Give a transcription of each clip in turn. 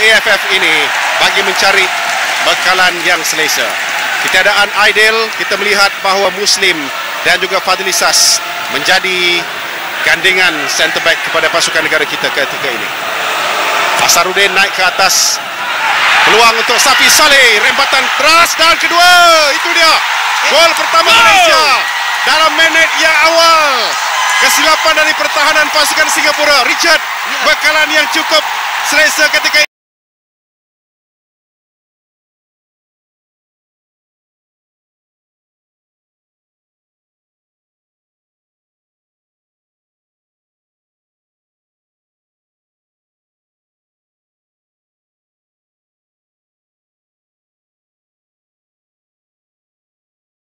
AFF ini bagi mencari bekalan yang selesa. Ketiadaan Aidil, kita melihat bahawa Muslim dan juga Fadlisas menjadi gandingan centre back kepada pasukan negara kita ketika ini. Asarudin naik ke atas. Peluang untuk Safi Saleh, rembatan keras dan kedua. Itu dia. Gol pertama Malaysia dalam minit yang awal. Kesilapan dari pertahanan pasukan Singapura. Richard, bekalan yang cukup selesa ketika ini.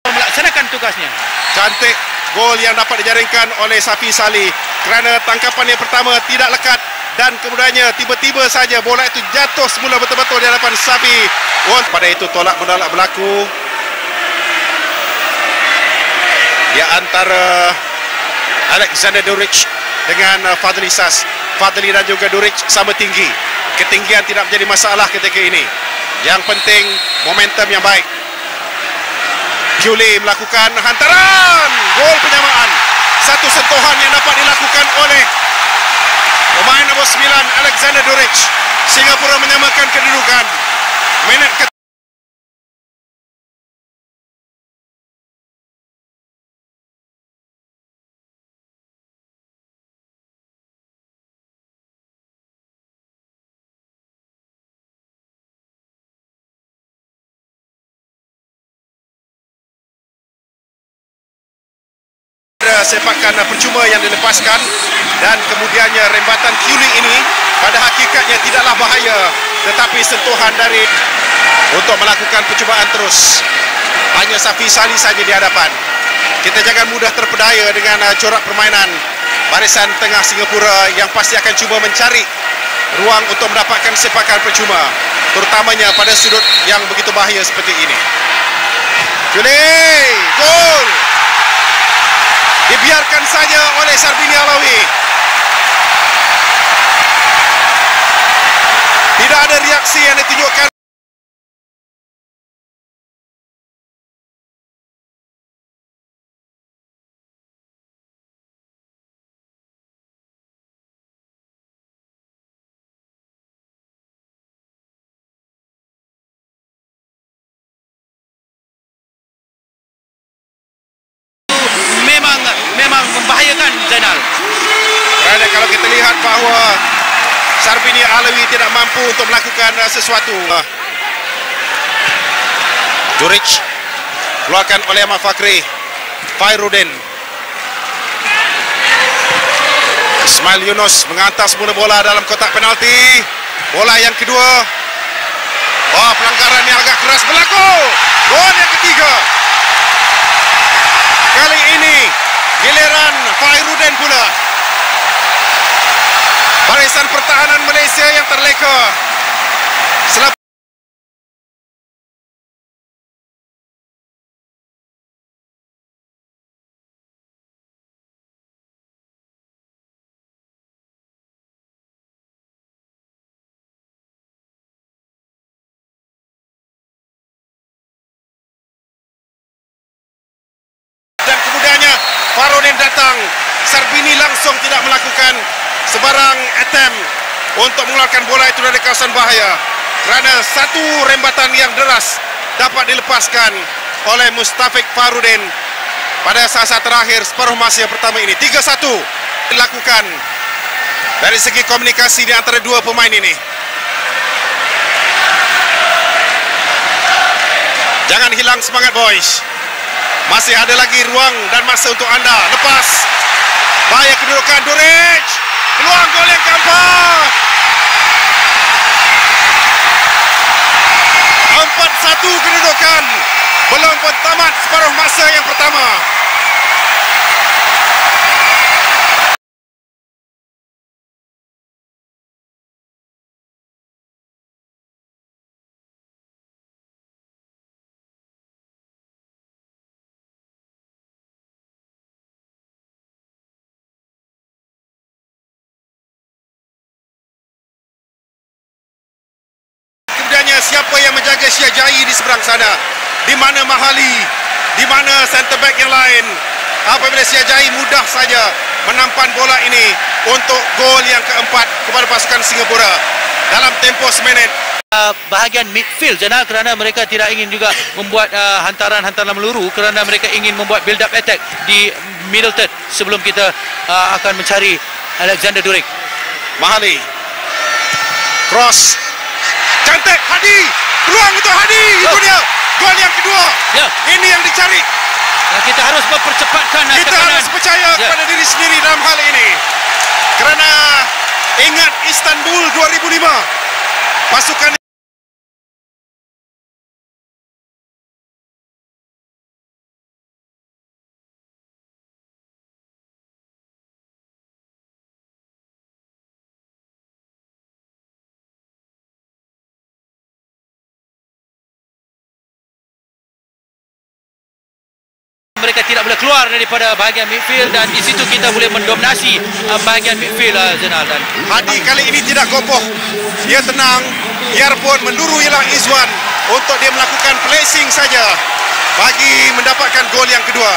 Melaksanakan tugasnya. Cantik gol yang dapat dijaringkan oleh Safi Saleh kerana tangkapan yang pertama tidak lekat dan kemudiannya tiba-tiba saja bola itu jatuh semula betul-betul di hadapan Safi. Pada itu tolak-menolak berlaku di antara Alexander Duric dengan Fadlisas. Fadli dan juga Duric sama tinggi. Ketinggian tidak menjadi masalah ketika ini. Yang penting momentum yang baik. Juli melakukan hantaran, gol penyamaan. Satu sentuhan yang dapat dilakukan oleh pemain nombor 9 Alexander Duric. Singapura menyamakan kedudukan. Minit ke sepakan percuma yang dilepaskan dan kemudiannya rembatan Kuli ini pada hakikatnya tidaklah bahaya tetapi sentuhan dari untuk melakukan percubaan terus. Hanya Safi Saleh saja di hadapan. Kita jangan mudah terpedaya dengan corak permainan barisan tengah Singapura yang pasti akan cuba mencari ruang untuk mendapatkan sepakan percuma, terutamanya pada sudut yang begitu bahaya seperti ini. Kuli, gol! Dibiarkan saja oleh Sarbini Alawi. Tidak ada reaksi yang ditunjukkan. Memang membahayakan, Zainal. Kerana kalau kita lihat bahawa Sarbini Alawi tidak mampu untuk melakukan sesuatu. Duric keluarkan oleh Ahmad Fakri. Fairudin. Ismail Yunus menghantar semula bola dalam kotak penalti. Bola yang kedua. Oh, pelanggaran yang agak keras berlaku. Gol yang ketiga. Kali ini giliran Fairudin pula. Barisan pertahanan Malaysia yang terleka. Dan kemudiannya Fairudin datang. Sarbini langsung tidak melakukan sebarang attempt untuk mengeluarkan bola itu dari kawasan bahaya kerana satu rembatan yang deras dapat dilepaskan oleh Mustafiq Fairudin pada saat-saat terakhir separuh masa yang pertama ini. 3-1 dilakukan dari segi komunikasi di antara dua pemain ini. Jangan hilang semangat, boys. Masih ada lagi ruang dan masa untuk anda. Lepas. Bahaya kedudukan Duric. Peluang gol yang keempat. 4-1 kedudukan. Belum pun tamat separuh masa yang pertama. mana siapa yang menjaga Syah Jai di seberang sana, di mana Mahali, di mana centre back yang lain. Apabila Syah Jai mudah saja menampan bola ini untuk gol yang keempat kepada pasukan Singapura dalam tempoh seminit. Bahagian midfield Zainal, kerana mereka tidak ingin juga membuat hantaran-hantaran meluru, kerana mereka ingin membuat build up attack di middle third sebelum kita akan mencari Alexander Durek. Mahali cross cantik, Hadi, peluang untuk Hadi. Itu dia gol yang kedua. Ini yang dicari. Kita harus mempercepatkan kita tekanan. Harus percaya kepada diri sendiri dalam hal ini, kerana ingat Istanbul 2005, pasukan mereka tidak boleh keluar daripada bahagian midfield, dan di situ kita boleh mendominasi bahagian midfield Zainal. Dan Hadi kali ini tidak kokoh, dia tenang, biarpun meluru ialah Izwan untuk dia melakukan placing saja bagi mendapatkan gol yang kedua.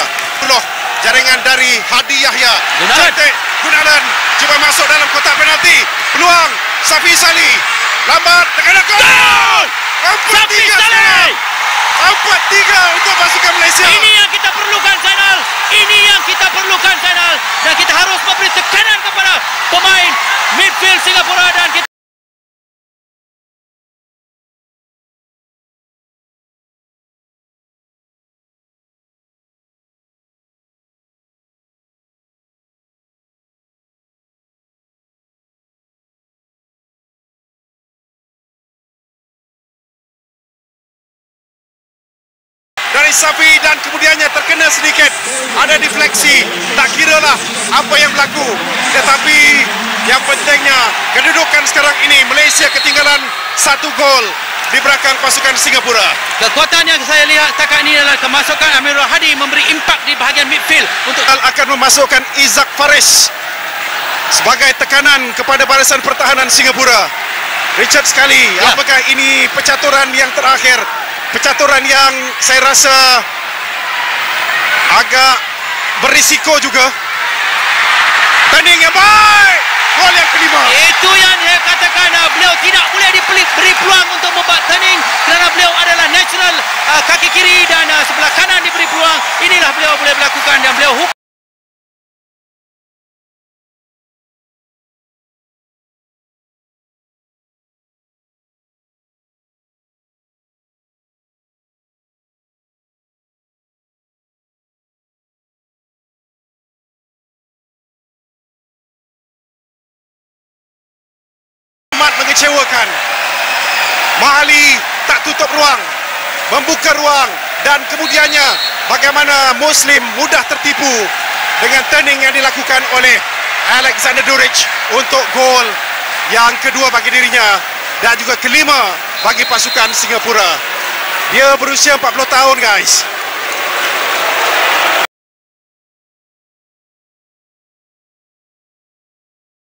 Jaringan dari Hadi Yahya, cantik, Gunalan cuba masuk dalam kotak penalti, peluang Safi Salih, lambat, tekanan gol! 4-3 untuk pasukan Malaysia. ini yang kita perlukan Zainal, ini yang kita perlukan Zainal, dan kita harus memberi tekanan kepada pemain midfield Singapura. Dan kita dari Safi, dan kemudiannya terkena sedikit, ada defleksi, tak kiralah apa yang berlaku, tetapi yang pentingnya kedudukan sekarang ini Malaysia ketinggalan 1 gol di belakang pasukan Singapura. kekuatan yang saya lihat setakat ini adalah kemasukan Amirul Hadi memberi impak di bahagian midfield untuk akan memasukkan Izzak Faris sebagai tekanan kepada barisan pertahanan Singapura. Richard sekali, apakah ini pencaturan yang terakhir? Pencaturan yang saya rasa agak berisiko juga. Tanding yang baik, gol yang kelima. itu yang saya katakan, beliau tidak boleh diberi peluang untuk membuat turning, kerana beliau adalah natural kaki kiri, dan sebelah kanan diberi peluang. Inilah beliau boleh melakukan, dan beliau mengecewakan. Mahali tak tutup ruang, membuka ruang, dan kemudiannya bagaimana Muslim mudah tertipu dengan turning yang dilakukan oleh Alexander Durek untuk gol yang kedua bagi dirinya dan juga kelima bagi pasukan Singapura. Dia berusia 40 tahun guys.